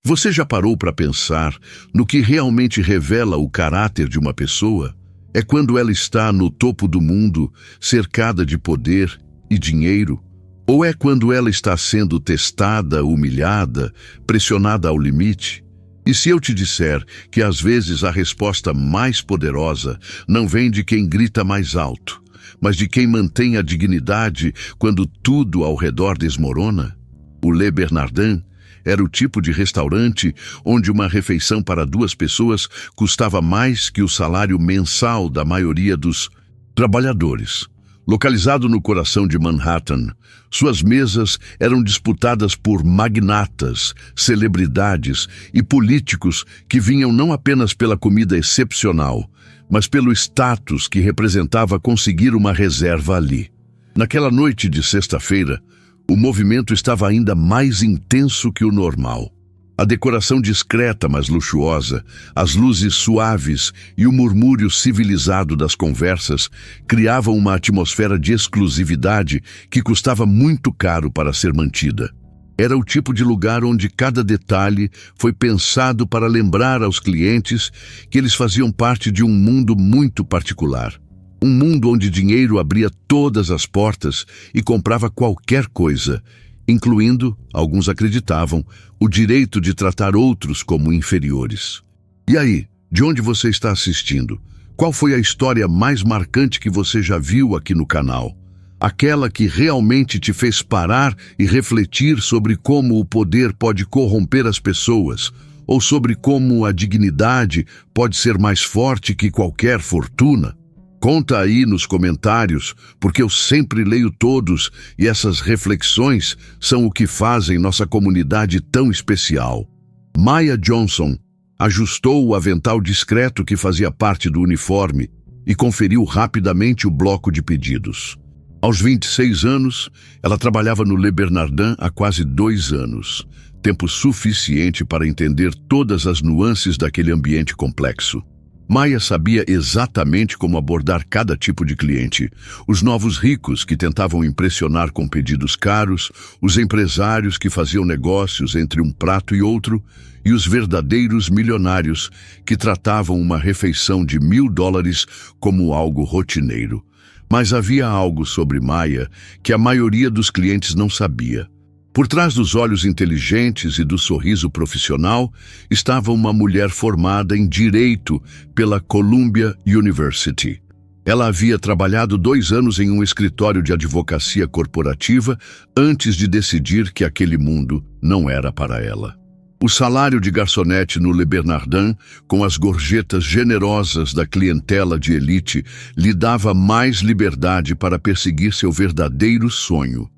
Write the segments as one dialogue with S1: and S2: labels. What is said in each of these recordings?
S1: Você já parou para pensar no que realmente revela o caráter de uma pessoa? É quando ela está no topo do mundo, cercada de poder e dinheiro? Ou é quando ela está sendo testada, humilhada, pressionada ao limite? E se eu te disser que às vezes a resposta mais poderosa não vem de quem grita mais alto, mas de quem mantém a dignidade quando tudo ao redor desmorona? O Le Bernardin era o tipo de restaurante onde uma refeição para 2 pessoas custava mais que o salário mensal da maioria dos trabalhadores. Localizado no coração de Manhattan, suas mesas eram disputadas por magnatas, celebridades e políticos que vinham não apenas pela comida excepcional, mas pelo status que representava conseguir uma reserva ali. Naquela noite de sexta-feira, o movimento estava ainda mais intenso que o normal. A decoração discreta, mas luxuosa, as luzes suaves e o murmúrio civilizado das conversas criavam uma atmosfera de exclusividade que custava muito caro para ser mantida. Era o tipo de lugar onde cada detalhe foi pensado para lembrar aos clientes que eles faziam parte de um mundo muito particular. Um mundo onde dinheiro abria todas as portas e comprava qualquer coisa, incluindo, alguns acreditavam, o direito de tratar outros como inferiores. E aí, de onde você está assistindo? Qual foi a história mais marcante que você já viu aqui no canal? Aquela que realmente te fez parar e refletir sobre como o poder pode corromper as pessoas, ou sobre como a dignidade pode ser mais forte que qualquer fortuna? Conta aí nos comentários, porque eu sempre leio todos e essas reflexões são o que fazem nossa comunidade tão especial. Maya Johnson ajustou o avental discreto que fazia parte do uniforme e conferiu rapidamente o bloco de pedidos. Aos 26 anos, ela trabalhava no Le Bernardin há quase 2 anos, tempo suficiente para entender todas as nuances daquele ambiente complexo. Maya sabia exatamente como abordar cada tipo de cliente. Os novos ricos que tentavam impressionar com pedidos caros, os empresários que faziam negócios entre um prato e outro, e os verdadeiros milionários que tratavam uma refeição de $1.000 como algo rotineiro. Mas havia algo sobre Maya que a maioria dos clientes não sabia. Por trás dos olhos inteligentes e do sorriso profissional estava uma mulher formada em Direito pela Columbia University. Ela havia trabalhado 2 anos em um escritório de advocacia corporativa antes de decidir que aquele mundo não era para ela. O salário de garçonete no Le Bernardin, com as gorjetas generosas da clientela de elite, lhe dava mais liberdade para perseguir seu verdadeiro sonho: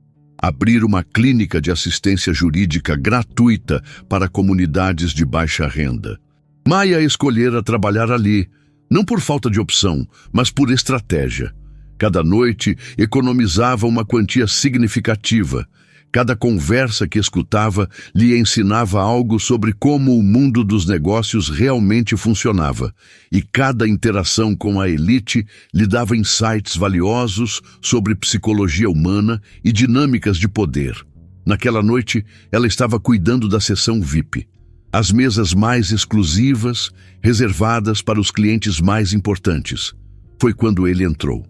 S1: abrir uma clínica de assistência jurídica gratuita para comunidades de baixa renda. Maya escolhera trabalhar ali, não por falta de opção, mas por estratégia. Cada noite economizava uma quantia significativa. Cada conversa que escutava lhe ensinava algo sobre como o mundo dos negócios realmente funcionava, e cada interação com a elite lhe dava insights valiosos sobre psicologia humana e dinâmicas de poder. Naquela noite, ela estava cuidando da seção VIP, as mesas mais exclusivas, reservadas para os clientes mais importantes. Foi quando ele entrou.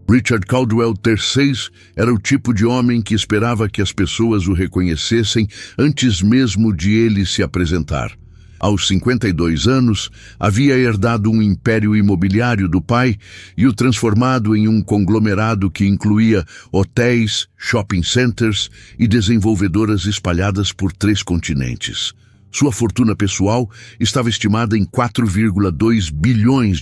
S1: Richard Caldwell III era o tipo de homem que esperava que as pessoas o reconhecessem antes mesmo de ele se apresentar. Aos 52 anos, havia herdado um império imobiliário do pai e o transformado em um conglomerado que incluía hotéis, shopping centers e desenvolvedoras espalhadas por 3 continentes. Sua fortuna pessoal estava estimada em $4,2 bilhões,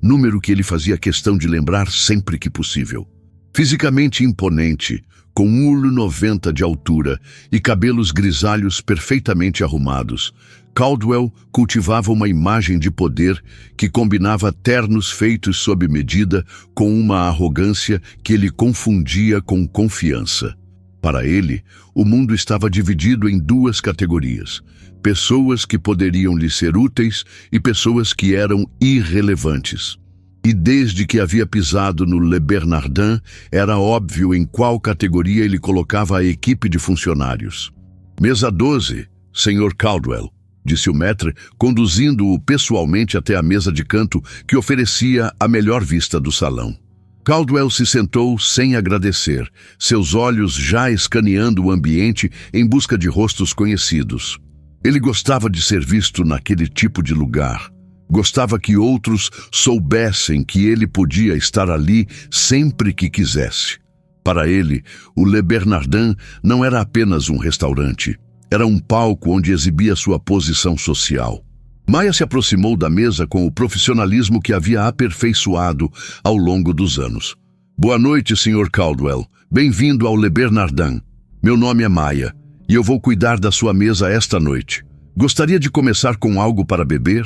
S1: número que ele fazia questão de lembrar sempre que possível. Fisicamente imponente, com 1,90 de altura e cabelos grisalhos perfeitamente arrumados, Caldwell cultivava uma imagem de poder que combinava ternos feitos sob medida com uma arrogância que ele confundia com confiança. Para ele, o mundo estava dividido em 2 categorias: pessoas que poderiam lhe ser úteis e pessoas que eram irrelevantes. E desde que havia pisado no Le Bernardin, era óbvio em qual categoria ele colocava a equipe de funcionários. Mesa 12, Sr. Caldwell, disse o maître, conduzindo-o pessoalmente até a mesa de canto que oferecia a melhor vista do salão. Caldwell se sentou sem agradecer, seus olhos já escaneando o ambiente em busca de rostos conhecidos. Ele gostava de ser visto naquele tipo de lugar. Gostava que outros soubessem que ele podia estar ali sempre que quisesse. Para ele, o Le Bernardin não era apenas um restaurante. Era um palco onde exibia sua posição social. Maia se aproximou da mesa com o profissionalismo que havia aperfeiçoado ao longo dos anos. Boa noite, Sr. Caldwell. Bem-vindo ao Le Bernardin. Meu nome é Maia e eu vou cuidar da sua mesa esta noite. Gostaria de começar com algo para beber?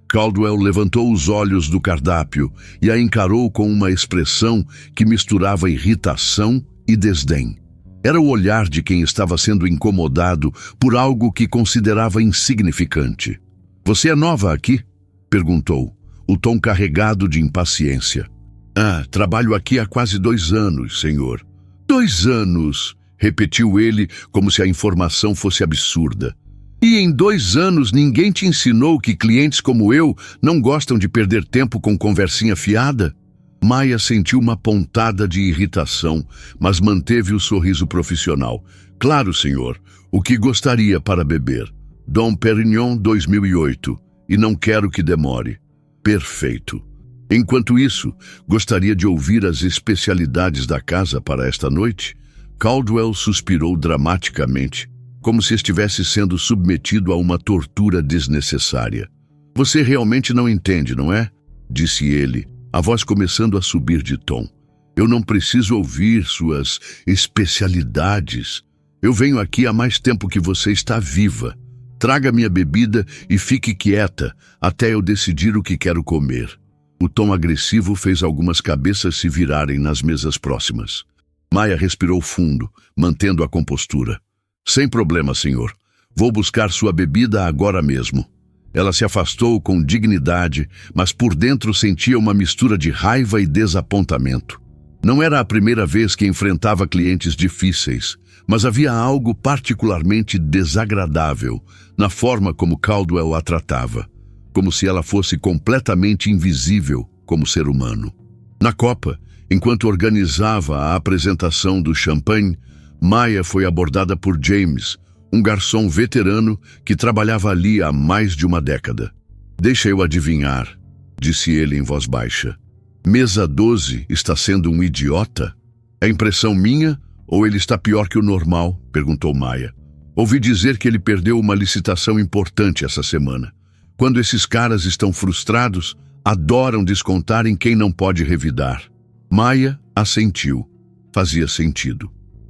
S1: Caldwell levantou os olhos do cardápio e a encarou com uma expressão que misturava irritação e desdém. Era o olhar de quem estava sendo incomodado por algo que considerava insignificante. Você é nova aqui? Perguntou, o tom carregado de impaciência. Trabalho aqui há quase 2 anos, senhor. 2 anos, repetiu ele como se a informação fosse absurda. E em 2 anos ninguém te ensinou que clientes como eu não gostam de perder tempo com conversinha fiada? Maia sentiu uma pontada de irritação, mas manteve o sorriso profissional. Claro, senhor, o que gostaria para beber? Dom Perignon 2008, e não quero que demore. Perfeito. Enquanto isso, gostaria de ouvir as especialidades da casa para esta noite? Caldwell suspirou dramaticamente, como se estivesse sendo submetido a uma tortura desnecessária. Você realmente não entende, não é? Disse ele, a voz começando a subir de tom. Eu não preciso ouvir suas especialidades. Eu venho aqui há mais tempo que você está viva. Traga minha bebida e fique quieta até eu decidir o que quero comer. O tom agressivo fez algumas cabeças se virarem nas mesas próximas. Maia respirou fundo, mantendo a compostura. Sem problema, senhor. Vou buscar sua bebida agora mesmo. Ela se afastou com dignidade, mas por dentro sentia uma mistura de raiva e desapontamento. Não era a primeira vez que enfrentava clientes difíceis, mas havia algo particularmente desagradável na forma como Caldwell a tratava, como se ela fosse completamente invisível como ser humano. Na copa, enquanto organizava a apresentação do champanhe, Maia foi abordada por James, um garçom veterano que trabalhava ali há mais de uma década. Deixa eu adivinhar, disse ele em voz baixa. Mesa 12 está sendo um idiota? É impressão minha ou ele está pior que o normal? Perguntou Maia. Ouvi dizer que ele perdeu uma licitação importante essa semana. Quando esses caras estão frustrados, adoram descontar em quem não pode revidar. Maia assentiu. Fazia sentido.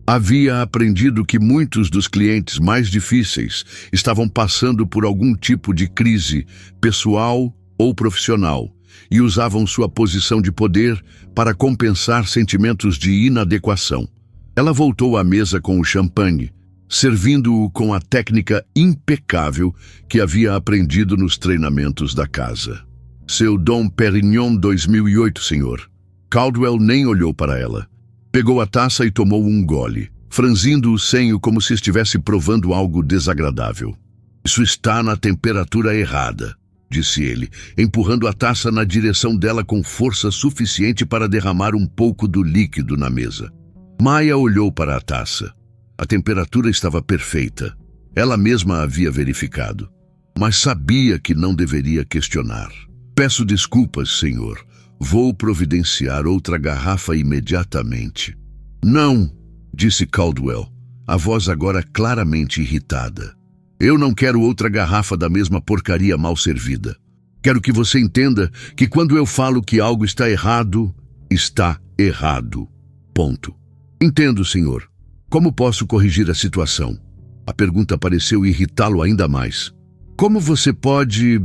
S1: Havia aprendido que muitos dos clientes mais difíceis estavam passando por algum tipo de crise, pessoal ou profissional, e usavam sua posição de poder para compensar sentimentos de inadequação. Ela voltou à mesa com o champanhe, servindo-o com a técnica impecável que havia aprendido nos treinamentos da casa. Seu Dom Perignon 2008, senhor. Caldwell nem olhou para ela. Pegou a taça e tomou um gole, franzindo o senho como se estivesse provando algo desagradável. Isso está na temperatura errada, disse ele, empurrando a taça na direção dela com força suficiente para derramar um pouco do líquido na mesa. Maia olhou para a taça. A temperatura estava perfeita. Ela mesma havia verificado, mas sabia que não deveria questionar. Peço desculpas, senhor. Vou providenciar outra garrafa imediatamente. Não, disse Caldwell, a voz agora claramente irritada. Eu não quero outra garrafa da mesma porcaria mal servida. Quero que você entenda que quando eu falo que algo está errado, está errado. Ponto. Entendo, senhor. Como posso corrigir a situação? A pergunta pareceu irritá-lo ainda mais. Como você pode...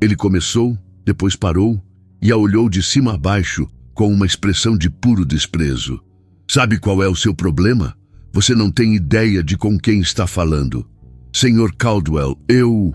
S1: Ele começou, depois parou e a olhou de cima a baixo com uma expressão de puro desprezo. Sabe qual é o seu problema? Você não tem ideia de com quem está falando. Senhor Caldwell, eu...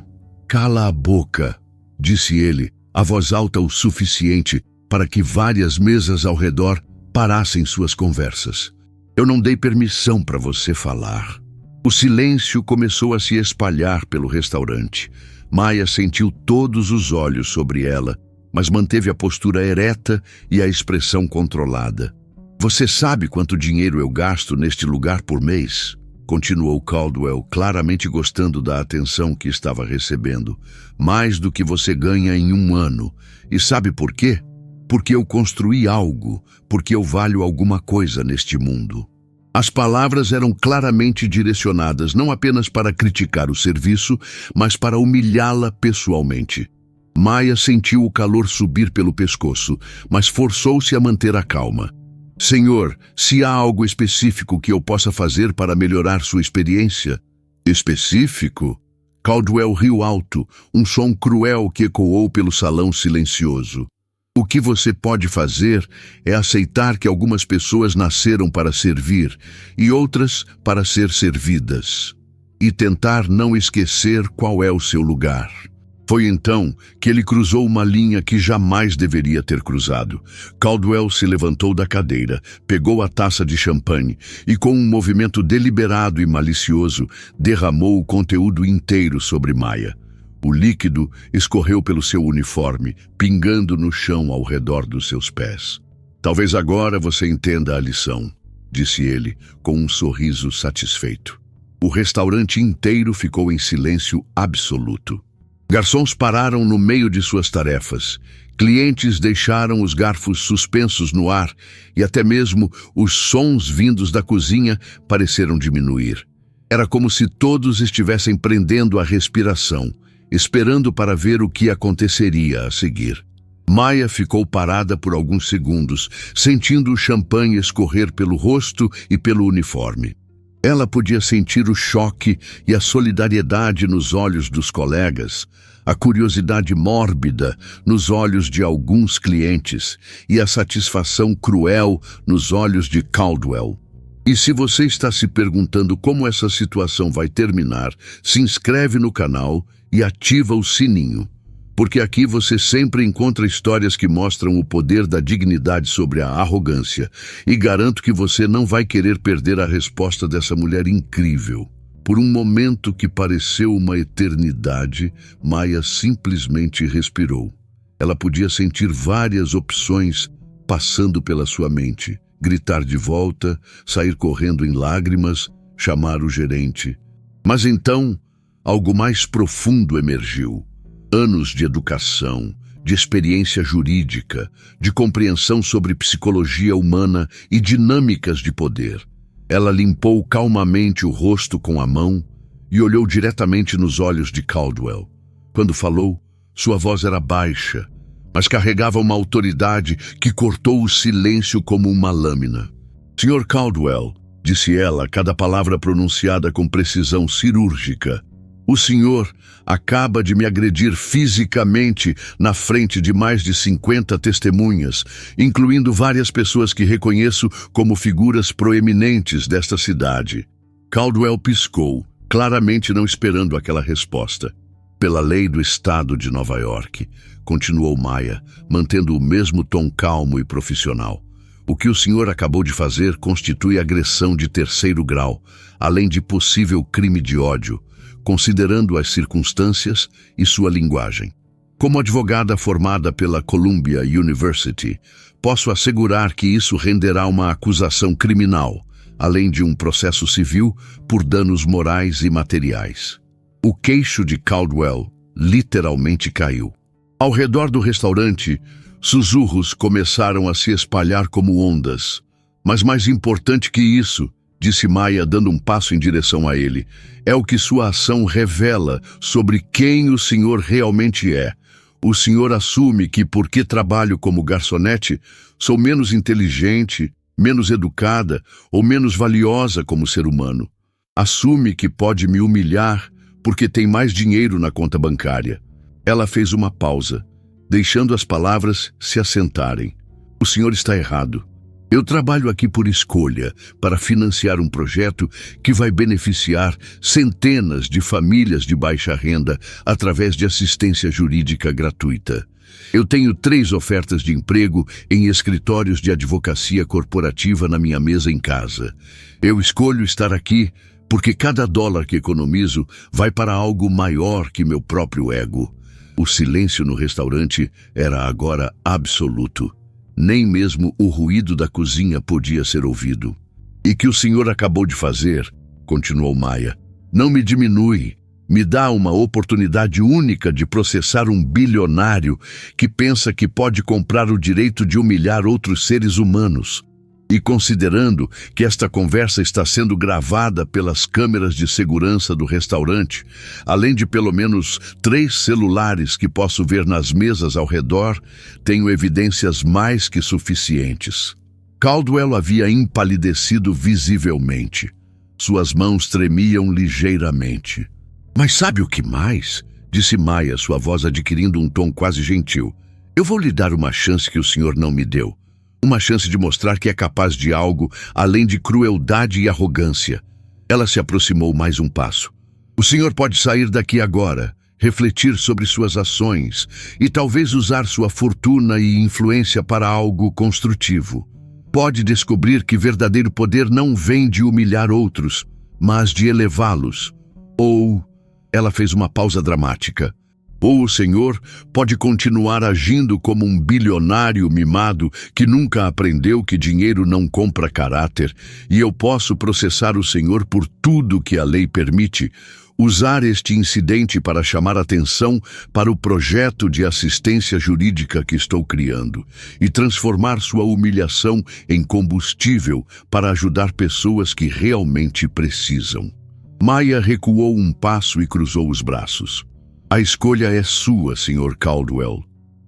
S1: Cala a boca, disse ele, a voz alta o suficiente para que várias mesas ao redor parassem suas conversas. Eu não dei permissão para você falar. O silêncio começou a se espalhar pelo restaurante. Maia sentiu todos os olhos sobre ela, mas manteve a postura ereta e a expressão controlada. Você sabe quanto dinheiro eu gasto neste lugar por mês? Continuou Caldwell, claramente gostando da atenção que estava recebendo. Mais do que você ganha em um ano. E sabe por quê? Porque eu construí algo, porque eu valho alguma coisa neste mundo. As palavras eram claramente direcionadas não apenas para criticar o serviço, mas para humilhá-la pessoalmente. Maia sentiu o calor subir pelo pescoço, mas forçou-se a manter a calma. Senhor, se há algo específico que eu possa fazer para melhorar sua experiência? Específico? Caldwell riu alto, um som cruel que ecoou pelo salão silencioso. O que você pode fazer é aceitar que algumas pessoas nasceram para servir e outras para ser servidas. E tentar não esquecer qual é o seu lugar. Foi então que ele cruzou uma linha que jamais deveria ter cruzado. Caldwell se levantou da cadeira, pegou a taça de champanhe e, com um movimento deliberado e malicioso, derramou o conteúdo inteiro sobre Maia. O líquido escorreu pelo seu uniforme, pingando no chão ao redor dos seus pés. Talvez agora você entenda a lição, disse ele, com um sorriso satisfeito. O restaurante inteiro ficou em silêncio absoluto. Garçons pararam no meio de suas tarefas. Clientes deixaram os garfos suspensos no ar e até mesmo os sons vindos da cozinha pareceram diminuir. Era como se todos estivessem prendendo a respiração, esperando para ver o que aconteceria a seguir. Maia ficou parada por alguns segundos, sentindo o champanhe escorrer pelo rosto e pelo uniforme. Ela podia sentir o choque e a solidariedade nos olhos dos colegas, a curiosidade mórbida nos olhos de alguns clientes e a satisfação cruel nos olhos de Caldwell. E se você está se perguntando como essa situação vai terminar, se inscreve no canal e ativa o sininho, porque aqui você sempre encontra histórias que mostram o poder da dignidade sobre a arrogância, e garanto que você não vai querer perder a resposta dessa mulher incrível. Por um momento que pareceu uma eternidade, Maia simplesmente respirou. Ela podia sentir várias opções passando pela sua mente. Gritar de volta, sair correndo em lágrimas, chamar o gerente. Mas então, algo mais profundo emergiu. Anos de educação, de experiência jurídica, de compreensão sobre psicologia humana e dinâmicas de poder. Ela limpou calmamente o rosto com a mão e olhou diretamente nos olhos de Caldwell. Quando falou, sua voz era baixa, mas carregava uma autoridade que cortou o silêncio como uma lâmina. Sr. Caldwell, disse ela, cada palavra pronunciada com precisão cirúrgica, o senhor acaba de me agredir fisicamente na frente de mais de 50 testemunhas, incluindo várias pessoas que reconheço como figuras proeminentes desta cidade. Caldwell piscou, claramente não esperando aquela resposta. Pela lei do estado de Nova York, continuou Maia, mantendo o mesmo tom calmo e profissional. O que o senhor acabou de fazer constitui agressão de terceiro grau, além de possível crime de ódio, considerando as circunstâncias e sua linguagem. Como advogada formada pela Columbia University, posso assegurar que isso renderá uma acusação criminal, além de um processo civil por danos morais e materiais. O queixo de Caldwell literalmente caiu. Ao redor do restaurante, sussurros começaram a se espalhar como ondas. Mas mais importante que isso, disse Maia, dando um passo em direção a ele, é o que sua ação revela sobre quem o senhor realmente é. O senhor assume que, porque trabalho como garçonete, sou menos inteligente, menos educada ou menos valiosa como ser humano. Assume que pode me humilhar porque tem mais dinheiro na conta bancária. Ela fez uma pausa, deixando as palavras se assentarem. O senhor está errado. Eu trabalho aqui por escolha, para financiar um projeto que vai beneficiar centenas de famílias de baixa renda através de assistência jurídica gratuita. Eu tenho 3 ofertas de emprego em escritórios de advocacia corporativa na minha mesa em casa. Eu escolho estar aqui porque cada dólar que economizo vai para algo maior que meu próprio ego. O silêncio no restaurante era agora absoluto. Nem mesmo o ruído da cozinha podia ser ouvido. E que o senhor acabou de fazer, continuou Maya, não me diminui. Me dá uma oportunidade única de processar um bilionário que pensa que pode comprar o direito de humilhar outros seres humanos. E considerando que esta conversa está sendo gravada pelas câmeras de segurança do restaurante, além de pelo menos 3 celulares que posso ver nas mesas ao redor, tenho evidências mais que suficientes. Caldwell havia empalidecido visivelmente. Suas mãos tremiam ligeiramente. Mas sabe o que mais? Disse Maya, sua voz adquirindo um tom quase gentil. Eu vou lhe dar uma chance que o senhor não me deu. Uma chance de mostrar que é capaz de algo além de crueldade e arrogância. Ela se aproximou mais um passo. O senhor pode sair daqui agora, refletir sobre suas ações e talvez usar sua fortuna e influência para algo construtivo. Pode descobrir que verdadeiro poder não vem de humilhar outros, mas de elevá-los. Ou... Ela fez uma pausa dramática. Ou o senhor pode continuar agindo como um bilionário mimado que nunca aprendeu que dinheiro não compra caráter, e eu posso processar o senhor por tudo que a lei permite, usar este incidente para chamar atenção para o projeto de assistência jurídica que estou criando e transformar sua humilhação em combustível para ajudar pessoas que realmente precisam. Maya recuou um passo e cruzou os braços. A escolha é sua, Sr. Caldwell.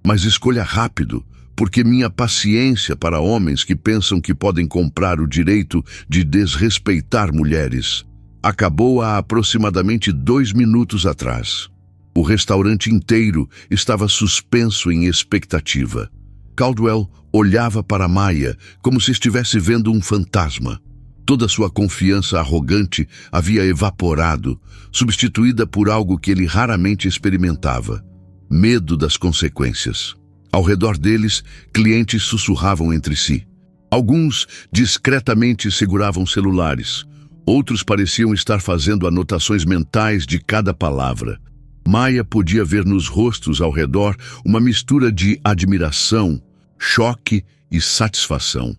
S1: Mas escolha rápido, porque minha paciência para homens que pensam que podem comprar o direito de desrespeitar mulheres acabou há aproximadamente 2 minutos atrás. O restaurante inteiro estava suspenso em expectativa. Caldwell olhava para Maya como se estivesse vendo um fantasma. Toda sua confiança arrogante havia evaporado, substituída por algo que ele raramente experimentava: medo das consequências. Ao redor deles, clientes sussurravam entre si. Alguns discretamente seguravam celulares. Outros pareciam estar fazendo anotações mentais de cada palavra. Maya podia ver nos rostos ao redor uma mistura de admiração, choque e satisfação.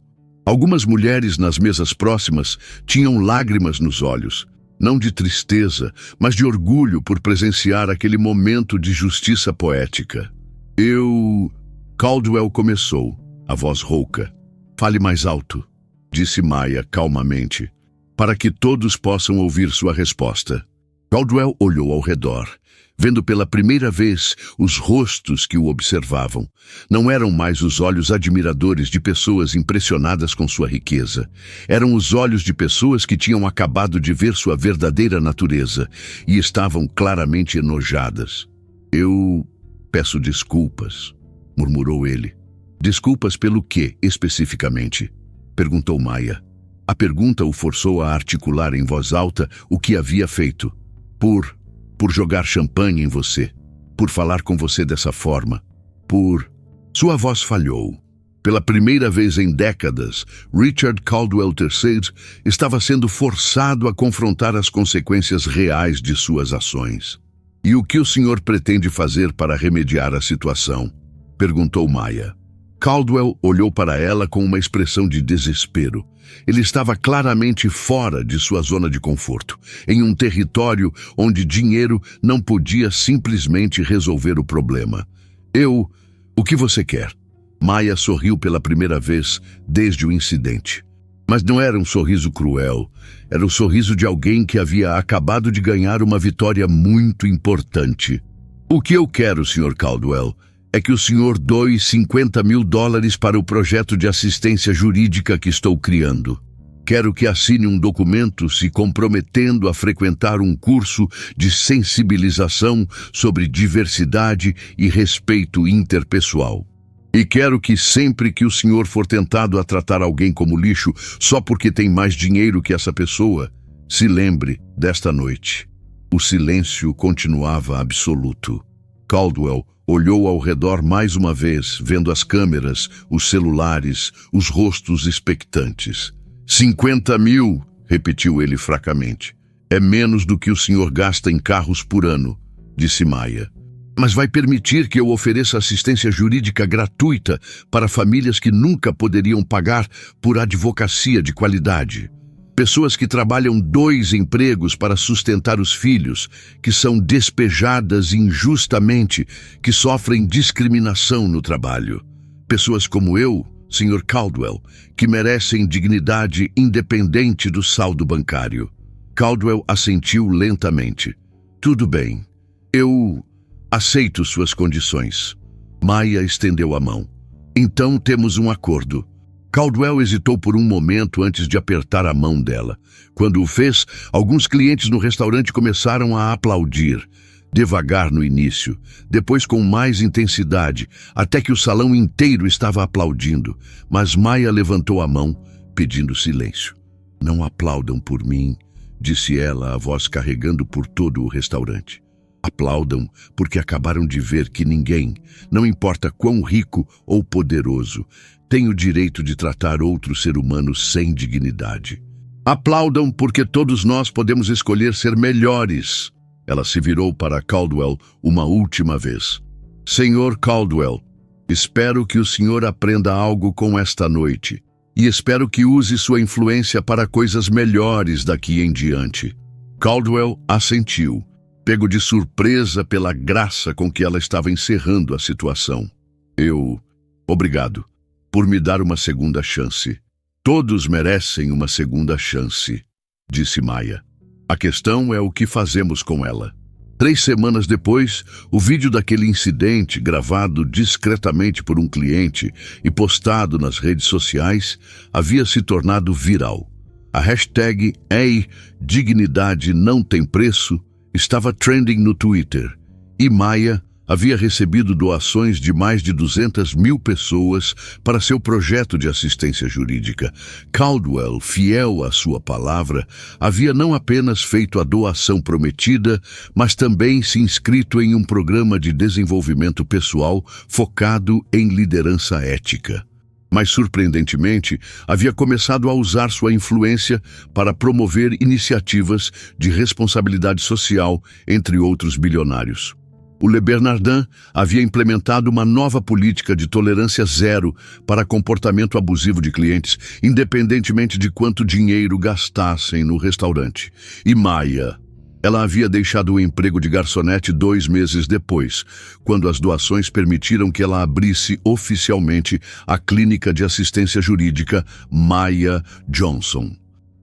S1: Algumas mulheres nas mesas próximas tinham lágrimas nos olhos, não de tristeza, mas de orgulho por presenciar aquele momento de justiça poética. Caldwell começou, a voz rouca. Fale mais alto, disse Maya calmamente, para que todos possam ouvir sua resposta. Caldwell olhou ao redor, vendo pela primeira vez os rostos que o observavam. Não eram mais os olhos admiradores de pessoas impressionadas com sua riqueza. Eram os olhos de pessoas que tinham acabado de ver sua verdadeira natureza e estavam claramente enojadas. Eu peço desculpas, murmurou ele. Desculpas pelo quê, especificamente? Perguntou Maya. A pergunta o forçou a articular em voz alta o que havia feito. Por jogar champanhe em você, por falar com você dessa forma, Sua voz falhou. Pela primeira vez em décadas, Richard Caldwell III estava sendo forçado a confrontar as consequências reais de suas ações. E o que o senhor pretende fazer para remediar a situação? Perguntou Maya. Caldwell olhou para ela com uma expressão de desespero. Ele estava claramente fora de sua zona de conforto, em um território onde dinheiro não podia simplesmente resolver o problema. O que você quer? Maya sorriu pela primeira vez desde o incidente. Mas não era um sorriso cruel. Era o sorriso de alguém que havia acabado de ganhar uma vitória muito importante. O que eu quero, Sr. Caldwell, é que o senhor doe $50 mil para o projeto de assistência jurídica que estou criando. Quero que assine um documento se comprometendo a frequentar um curso de sensibilização sobre diversidade e respeito interpessoal. E quero que sempre que o senhor for tentado a tratar alguém como lixo só porque tem mais dinheiro que essa pessoa, se lembre desta noite. O silêncio continuava absoluto. Caldwell olhou ao redor mais uma vez, vendo as câmeras, os celulares, os rostos expectantes. 50 mil, repetiu ele fracamente. É menos do que o senhor gasta em carros por ano, disse Maia. Mas vai permitir que eu ofereça assistência jurídica gratuita para famílias que nunca poderiam pagar por advocacia de qualidade. Pessoas que trabalham 2 empregos para sustentar os filhos, que são despejadas injustamente, que sofrem discriminação no trabalho. Pessoas como eu, Sr. Caldwell, que merecem dignidade independente do saldo bancário. Caldwell assentiu lentamente. Tudo bem. Eu aceito suas condições. Maia estendeu a mão. Então temos um acordo. Caldwell hesitou por um momento antes de apertar a mão dela. Quando o fez, alguns clientes no restaurante começaram a aplaudir. Devagar no início, depois com mais intensidade, até que o salão inteiro estava aplaudindo. Mas Maia levantou a mão, pedindo silêncio. Não aplaudam por mim, disse ela, a voz carregando por todo o restaurante. Aplaudam porque acabaram de ver que ninguém, não importa quão rico ou poderoso, tem o direito de tratar outro ser humano sem dignidade. Aplaudam porque todos nós podemos escolher ser melhores. Ela se virou para Caldwell uma última vez. Senhor Caldwell, espero que o senhor aprenda algo com esta noite e espero que use sua influência para coisas melhores daqui em diante. Caldwell assentiu, pego de surpresa pela graça com que ela estava encerrando a situação. Obrigado por me dar uma segunda chance. Todos merecem uma segunda chance, disse Maia. A questão é o que fazemos com ela. 3 semanas depois, o vídeo daquele incidente, gravado discretamente por um cliente e postado nas redes sociais, havia se tornado viral. A hashtag Ei, dignidade não tem preço estava trending no Twitter, e Maia havia recebido doações de mais de 200 mil pessoas para seu projeto de assistência jurídica. Caldwell, fiel à sua palavra, havia não apenas feito a doação prometida, mas também se inscrito em um programa de desenvolvimento pessoal focado em liderança ética. Mas, surpreendentemente, havia começado a usar sua influência para promover iniciativas de responsabilidade social, entre outros bilionários. O Le Bernardin havia implementado uma nova política de tolerância zero para comportamento abusivo de clientes, independentemente de quanto dinheiro gastassem no restaurante. E Maia, ela havia deixado o emprego de garçonete 2 meses depois, quando as doações permitiram que ela abrisse oficialmente a clínica de assistência jurídica Maia Johnson.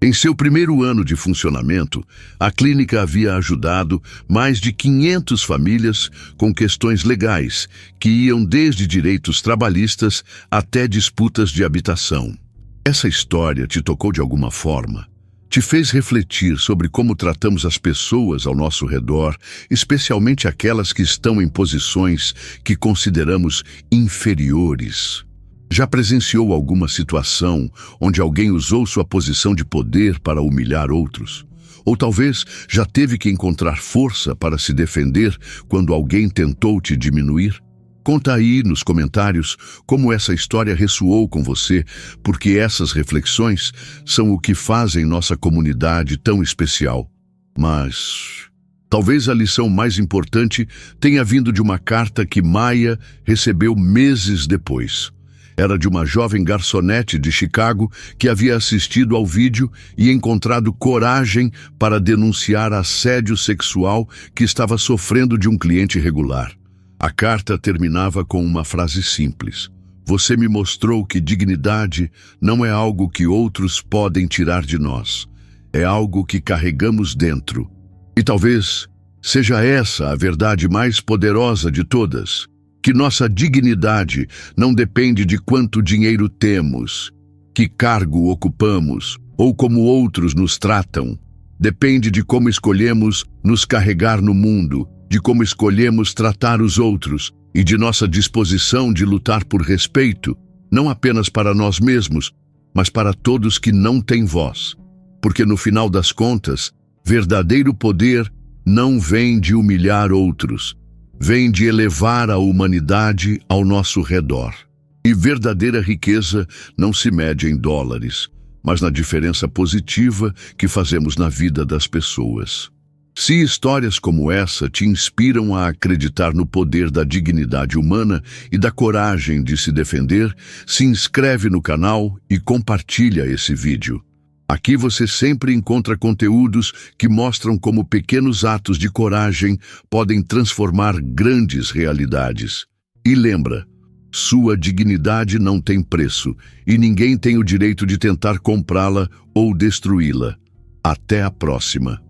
S1: Em seu primeiro ano de funcionamento, a clínica havia ajudado mais de 500 famílias com questões legais, que iam desde direitos trabalhistas até disputas de habitação. Essa história te tocou de alguma forma? Te fez refletir sobre como tratamos as pessoas ao nosso redor, especialmente aquelas que estão em posições que consideramos inferiores? Já presenciou alguma situação onde alguém usou sua posição de poder para humilhar outros? Ou talvez já teve que encontrar força para se defender quando alguém tentou te diminuir? Conta aí nos comentários como essa história ressoou com você, porque essas reflexões são o que fazem nossa comunidade tão especial. Mas talvez a lição mais importante tenha vindo de uma carta que Maia recebeu meses depois. Era de uma jovem garçonete de Chicago que havia assistido ao vídeo e encontrado coragem para denunciar assédio sexual que estava sofrendo de um cliente regular. A carta terminava com uma frase simples. Você me mostrou que dignidade não é algo que outros podem tirar de nós. É algo que carregamos dentro. E talvez seja essa a verdade mais poderosa de todas. Que nossa dignidade não depende de quanto dinheiro temos, que cargo ocupamos ou como outros nos tratam. Depende de como escolhemos nos carregar no mundo, de como escolhemos tratar os outros e de nossa disposição de lutar por respeito, não apenas para nós mesmos, mas para todos que não têm voz. Porque no final das contas, verdadeiro poder não vem de humilhar outros, vem de elevar a humanidade ao nosso redor. E verdadeira riqueza não se mede em dólares, mas na diferença positiva que fazemos na vida das pessoas. Se histórias como essa te inspiram a acreditar no poder da dignidade humana e da coragem de se defender, se inscreve no canal e compartilha esse vídeo. Aqui você sempre encontra conteúdos que mostram como pequenos atos de coragem podem transformar grandes realidades. E lembra, sua dignidade não tem preço e ninguém tem o direito de tentar comprá-la ou destruí-la. Até a próxima.